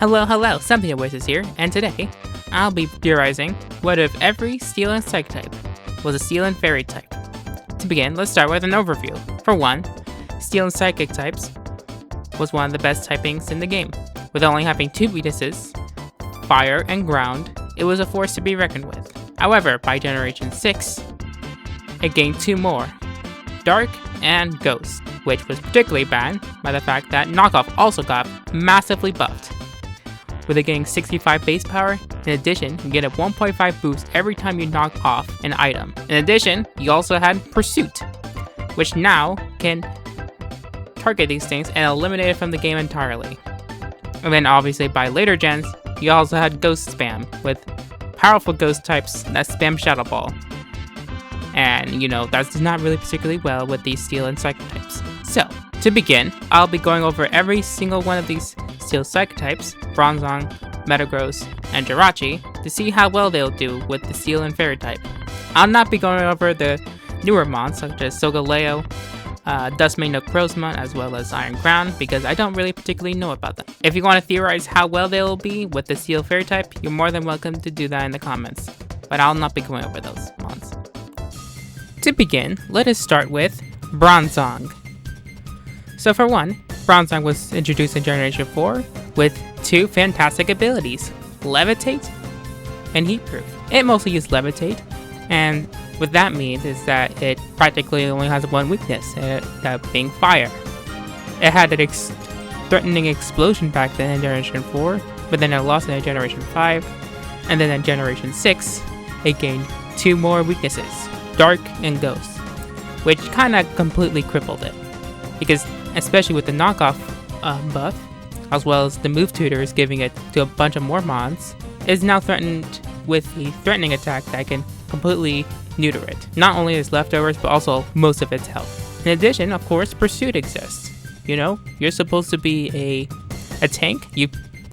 Hello, Something Voices here, and today, I'll be theorizing what if every Steel and Psych type was a Steel and Fairy type. To begin, let's start with an overview. For one, Steel and Psychic types was one of the best typings in the game. With only having two weaknesses, Fire and Ground, it was a force to be reckoned with. However, by Generation 6, it gained two more, Dark and Ghost, which was particularly bad by the fact that Knockoff also got massively buffed, with it getting 65 base power. In addition, you get a 1.5 boost every time you knock off an item. In addition, you also had Pursuit, which now can target these things and eliminate it from the game entirely. And then obviously by later gens, you also had Ghost Spam, with powerful ghost types that spam Shadow Ball. And that's not really particularly well with these Steel and Psychic types. So, to begin, I'll be going over every single one of these Steel Psychic types, Bronzong, Metagross, and Jirachi, to see how well they'll do with the Steel and Fairy type. I'll not be going over the newer mons such as Solgaleo, Dustmane no Crozma, as well as Iron Crown, because I don't really particularly know about them. If you want to theorize how well they'll be with the Steel Fairy type, you're more than welcome to do that in the comments, but I'll not be going over those mons. To begin, let us start with Bronzong. So for one, Bronzong was introduced in Generation 4 with two fantastic abilities, Levitate and Heat Proof. It mostly used Levitate, and what that means is that it practically only has one weakness, that being fire. It had an threatening explosion back then in Generation 4, but then it lost it in Generation 5, and then in Generation 6, it gained two more weaknesses, Dark and Ghost, which kind of completely crippled it, because especially with the knockoff buff, as well as the move tutors giving it to a bunch of more mons, is now threatened with a threatening attack that can completely neuter it. Not only its leftovers, but also most of its health. In addition, of course, Pursuit exists. You're supposed to be a tank. You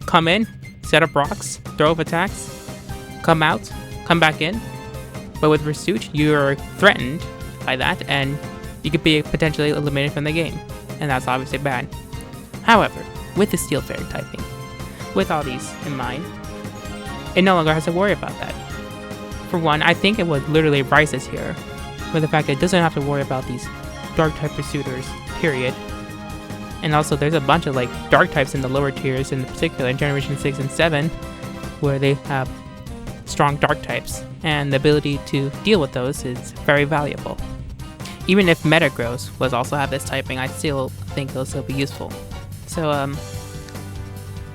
come in, set up rocks, throw up attacks, come out, come back in. But with Pursuit, you're threatened by that, and you could be potentially eliminated from the game. And that's obviously bad. However, with the Steel Fairy typing, with all these in mind, it no longer has to worry about that. For one, I think it would literally rises here, with the fact that it doesn't have to worry about these Dark type Pursuiters, period. And also there's a bunch of Dark types in the lower tiers, in particular in Generation 6 and 7, where they have strong Dark types, and the ability to deal with those is very valuable. Even if Metagross was also have this typing, I still think it'll still be useful. So,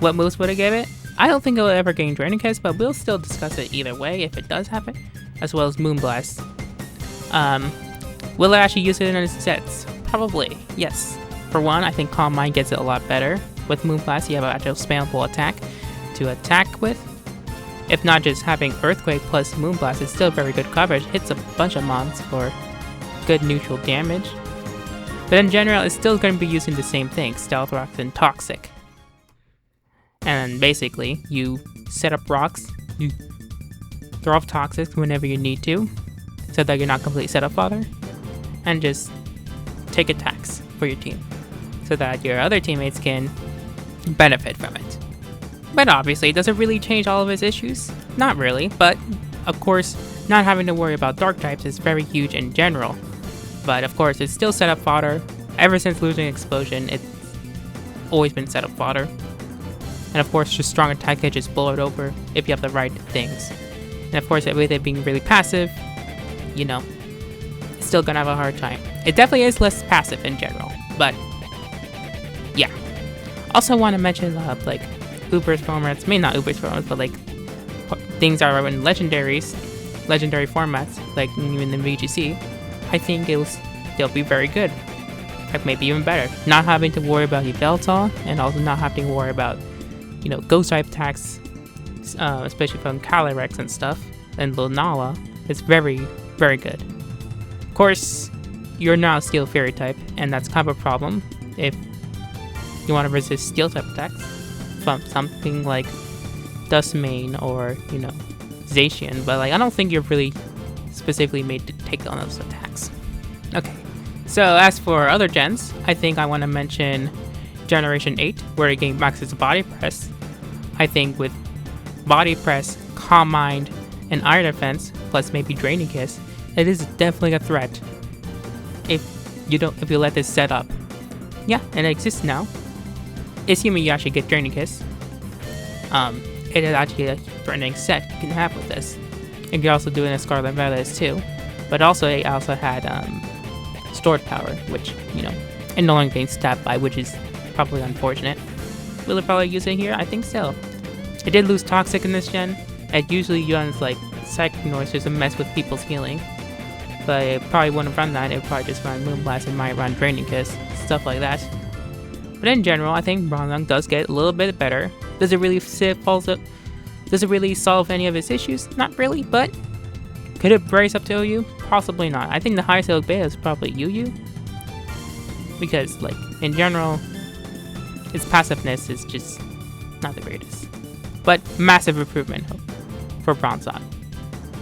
what moves would it give it? I don't think it'll ever gain Draining Kiss, but we'll still discuss it either way if it does happen, as well as Moonblast. Will it actually use it in its sets? Probably, yes. For one, I think Calm Mind gets it a lot better. With Moonblast, you have an actual spammable attack to attack with. If not just having Earthquake plus Moonblast, it's still very good coverage, hits a bunch of mons for good neutral damage. But in general, it's still going to be using the same thing, Stealth Rocks and Toxic. And basically, you set up rocks, you throw off Toxic whenever you need to, so that you're not complete setup fodder, and just take attacks for your team, so that your other teammates can benefit from it. But obviously, does it really change all of its issues? Not really, but of course, not having to worry about Dark types is very huge in general. But of course, it's still setup fodder. Ever since losing Explosion, it's always been setup fodder. And of course, just strong attack can just blow it over if you have the right things. And of course, with it being really passive, it's still gonna have a hard time. It definitely is less passive in general, but yeah. Also want to mention Uber's formats, not Uber's formats, but things that are in legendary formats, like even in VGC. I think they'll be very good, maybe even better. Not having to worry about Yveltal, and also not having to worry about, ghost type attacks, especially from Calyrex and stuff, and Lunala, is very, very good. Of course, you're now a Steel Fairy type, and that's kind of a problem if you want to resist Steel type attacks from something like Dustmane or, Zacian, but I don't think you're really specifically made to take on those attacks. Okay, so as for other gens, I think I want to mention Generation 8, where it gained maxes body press, I think with Body Press, Calm Mind, and Iron Defense, plus maybe Draining Kiss, it is definitely a threat if you let this set up. Yeah, and it exists now. Assuming you actually get Draining Kiss. It is actually a threatening set you can have with this. You can also do it in a Scarlet Violet too. But also it also had stored power, which, you know, and no longer being stabbed by, which is probably unfortunate. Will it probably use it here? I think so. It did lose Toxic in this gen. It usually runs like Psychic Noise just to mess with people's healing. But it probably wouldn't run that, it would probably just run Moonblast and might run Draining Kiss, stuff like that. But in general, I think Bronzong does get a little bit better. Does it really solve any of its issues? Not really, but could it brace up to OU? Possibly not. I think the highest it'll be is probably UU. Because, like, in general, its passiveness is just not the greatest. But massive improvement for Bronzong.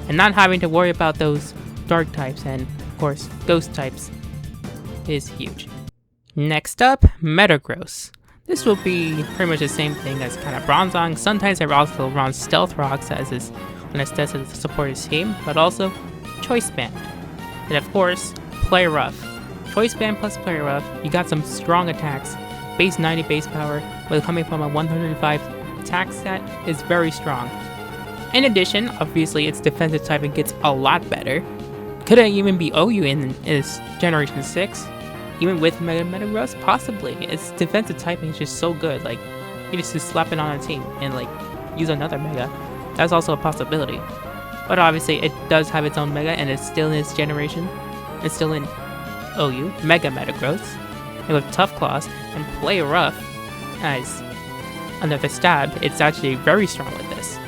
And not having to worry about those dark types and, of course, ghost types is huge. Next up, Metagross. This will be pretty much the same thing as kind of Bronzong. Sometimes it also runs Stealth Rocks as is when it does to support his team, but also Choice Band. And of course, Play Rough. Choice Band plus Play Rough, you got some strong attacks. Base 90 base power, with coming from a 105 attack stat, is very strong. In addition, obviously its defensive typing gets a lot better. Could it even be OU in its Generation 6? Even with Metagross? Possibly. Its defensive typing is just so good, like, you just slap it on a team and, like, use another Mega. That's also a possibility. But obviously, it does have its own Mega, and it's still in its generation. It's still in OU, Mega Metagross. And with Tough Claws and Play Rough as another stab, it's actually very strong with this.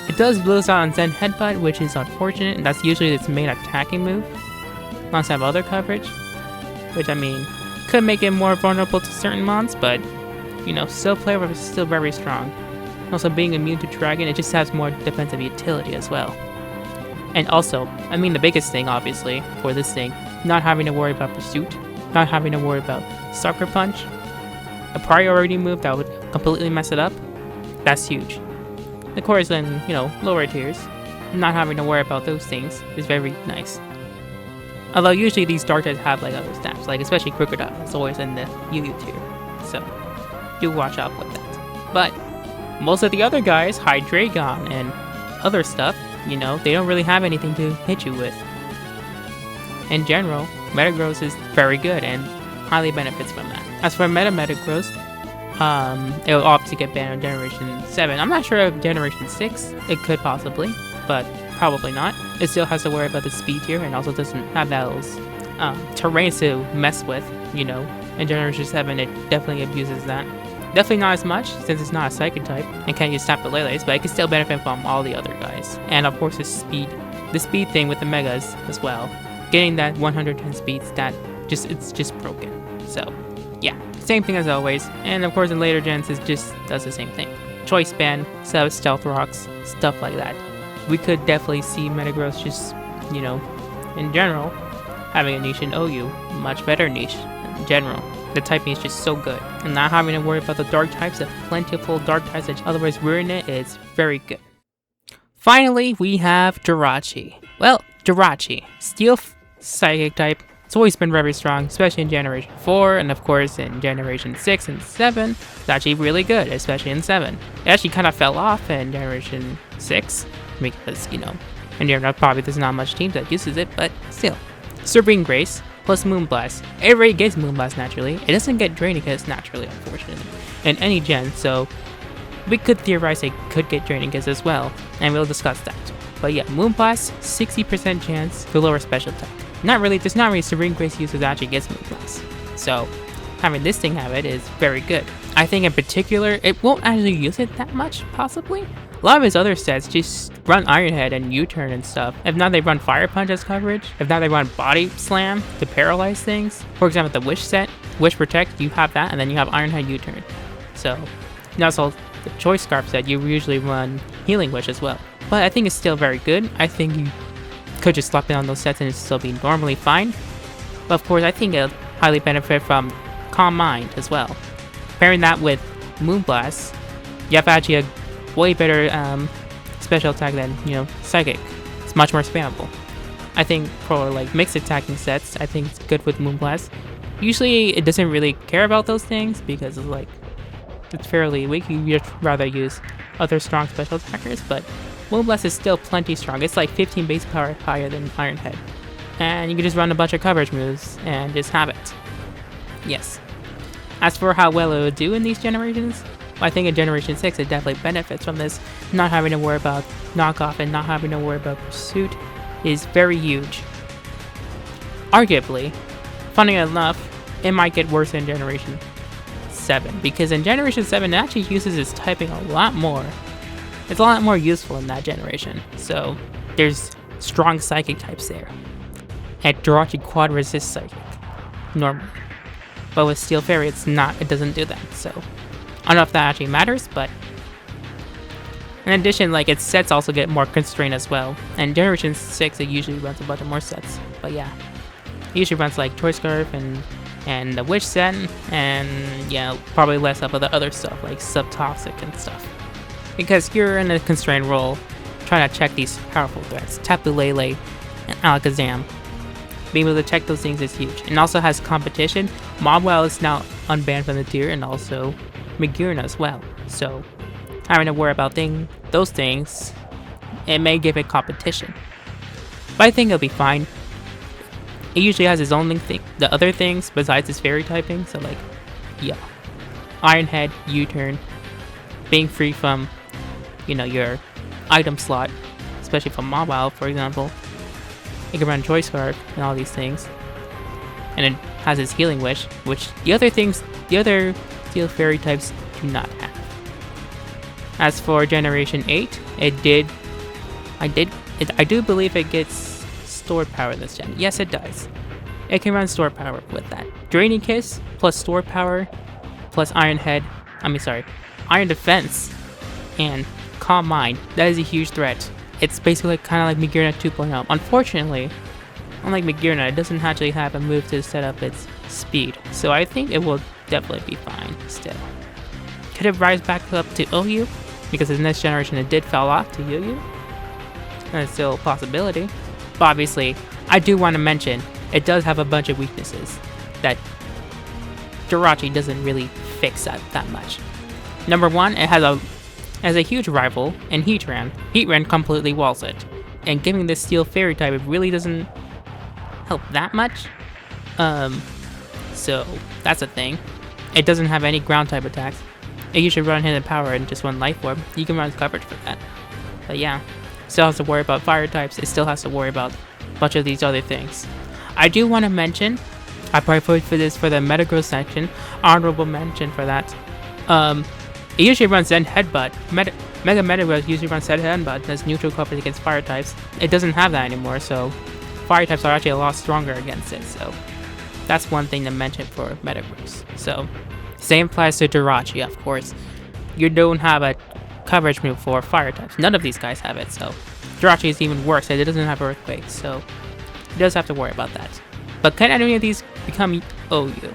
It does lose out on Zen Headbutt, which is unfortunate, and that's usually its main attacking move, alongside other coverage. Which, I mean, could make it more vulnerable to certain mons, but, you know, still Play Rough is still very strong. Also, being immune to Dragon, it just has more defensive utility as well. And also, I mean, the biggest thing, obviously, for this thing, not having to worry about Pursuit, not having to worry about Sucker Punch, a priority move that would completely mess it up, that's huge. Of course, in, you know, lower tiers, not having to worry about those things is very nice. Although usually these dark types have like other stats, like especially Crocodile, it's always in the UU tier, so do watch out with that. But most of the other guys, Hydreigon and other stuff, you know, they don't really have anything to hit you with. In general, Metagross is very good and highly benefits from that. As for Metagross, it will obviously get banned on Generation 7. I'm not sure of Generation 6, it could possibly, but probably not. It still has to worry about the speed here and also doesn't have those terrains to mess with, you know. In Generation 7, it definitely abuses that. Definitely not as much, since it's not a Psychic type and can't use Snap Lele's, but it can still benefit from all the other guys. And of course the speed thing with the Megas as well. Getting that 110 speed stat, it's just broken. So, yeah, same thing as always. And of course in later gens, it just does the same thing. Choice Band, Stealth Rocks, stuff like that. We could definitely see Metagross just, you know, in general, having a niche in OU. Much better niche in general. The typing is just so good. And not having to worry about the dark types, the plentiful dark types that otherwise ruin it is very good. Finally, we have Jirachi. Well, Jirachi, Steel Psychic type. It's always been very strong, especially in Generation 4, and of course in Generation 6 and 7. It's actually really good, especially in 7. It actually kind of fell off in Generation 6. Because, you know, and probably there's not much team that uses it, but still. Serene Grace plus Moonblast. It already gets Moonblast naturally. It doesn't get Draining Kiss naturally, unfortunately, in any gen, so we could theorize it could get Draining Kiss as well, and we'll discuss that. But yeah, Moonblast, 60% chance to lower special attack. There's not really Serene Grace users that actually gets Moonblast. So, having this thing have it is very good. I think in particular, it won't actually use it that much, possibly. A lot of his other sets just run Iron Head and U-turn and stuff. If not, they run Fire Punch as coverage. If not, they run Body Slam to paralyze things. For example, the Wish set, Wish Protect, you have that, and then you have Iron Head U-turn. So, and also the Choice Scarf set, you usually run Healing Wish as well. But I think it's still very good. I think you could just slap it on those sets and it'd still be normally fine. But of course, I think it'll highly benefit from Calm Mind as well. Pairing that with Moonblast, You have actually a way better special attack than, Psychic. It's much more spammable. I think for like mixed attacking sets, I think it's good with Moonblast. Usually it doesn't really care about those things because it's fairly weak. You'd rather use other strong special attackers, but Moonblast is still plenty strong. It's like 15 base power higher than Iron Head. And you can just run a bunch of coverage moves and just have it. Yes. As for how well it would do in these generations, I think in Generation 6 it definitely benefits from this. Not having to worry about knockoff and not having to worry about pursuit is very huge. Arguably, funny enough, it might get worse in Generation 7, because in Generation 7 it actually uses its typing a lot more. It's a lot more useful in that generation, so there's strong Psychic types there. And Jirachi quad resist Psychic, normally. But with Steel Fairy it doesn't do that, so I don't know if that actually matters, but in addition, like, its sets also get more constrained as well. And Generation 6 it usually runs a bunch of more sets, but yeah. It usually runs like Choice Scarf and the Witch set, and yeah, probably less of the other stuff like Subtoxic and stuff. Because you're in a constrained role, trying to check these powerful threats. Tapu Lele and Alakazam. Being able to check those things is huge. And also has competition. Mobwell is now unbanned from the tier, and also Magearna as well. So having to worry about those things, it may give it competition. But I think it'll be fine. It usually has its own the other things besides its fairy typing. So like, yeah, Iron Head, U-turn, being free from, your item slot, especially from Mobile, for example. It can run Choice Scarf and all these things. And it has its Healing Wish, which the other Steel Fairy types do not have. As for Generation 8, I do believe it gets stored power this gen. Yes, it does. It can run stored power with that. Draining Kiss plus stored power plus Iron Defense and Calm Mind. That is a huge threat. It's basically kind of like Magearna 2.0. Unfortunately, unlike Magearna, it doesn't actually have a move to set up its speed. So I think it will definitely be fine still. Could it rise back up to OU? Because in the next generation it did fall off to UU. And it's still a possibility. But obviously, I do want to mention, it does have a bunch of weaknesses that Jirachi doesn't really fix that much. Number one, it has a huge rival in Heatran. Heatran completely walls it. And giving this Steel Fairy type, it really doesn't help that much. So that's a thing. It doesn't have any ground type attacks. It usually run Hidden Power and just one Life Orb. You can run coverage for that. But yeah, still has to worry about fire types. It still has to worry about a bunch of these other things. I do want to mention, I probably put for this for the Metagross section, honorable mention for that. It usually runs Zen Headbutt. Mega Metagross usually runs Zen Headbutt as neutral coverage against fire types. It doesn't have that anymore, so fire types are actually a lot stronger against it. So that's one thing to mention for Metagross. So same applies to Jirachi, of course. You don't have a coverage move for fire types. None of these guys have it, so Jirachi is even worse. It doesn't have Earthquake, so it does have to worry about that. But can any of these become OU?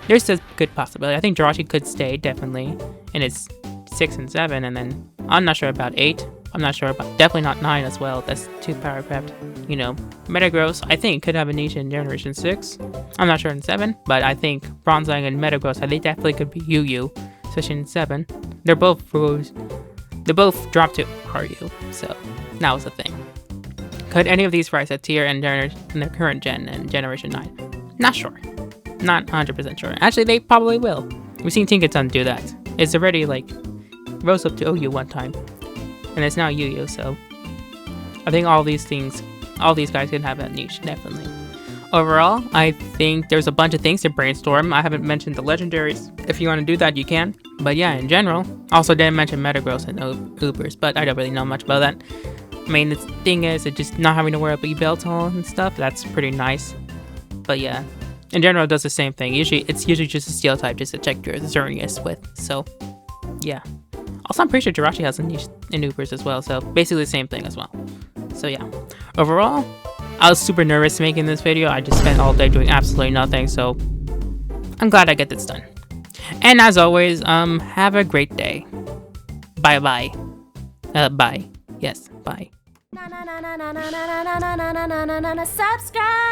There's a good possibility. I think Jirachi could stay, definitely, in its 6 and 7, and then I'm not sure about 8. I'm not sure about, definitely not 9 as well. That's too power prepped. Metagross, I think, could have a niche in Generation 6. I'm not sure in 7, but I think Bronzong and Metagross, they definitely could be UU, especially in 7. They're both dropped to RU, so that was the thing. Could any of these rise a tier in their current gen and Generation 9? Not sure. Not 100% sure. Actually, they probably will. We've seen Tinkaton do that. It's already, rose up to OU one time. And it's now UU, so I think all these guys can have that niche, definitely. Overall, I think there's a bunch of things to brainstorm. I haven't mentioned the legendaries. If you want to do that, you can. But yeah, in general. Also didn't mention Metagross and Ubers, but I don't really know much about that. I mean, the thing is, it's just not having to worry about Yveltal and stuff. That's pretty nice. But yeah, in general, it does the same thing. It's usually just a steel type just to check your Xerneas with. So yeah. Also, I'm pretty sure Jirachi has a niche in Ubers as well. So basically the same thing as well. So yeah. Overall, I was super nervous making this video. I just spent all day doing absolutely nothing. So I'm glad I get this done. And as always, have a great day. Bye-bye. Bye. Yes, bye. Subscribe.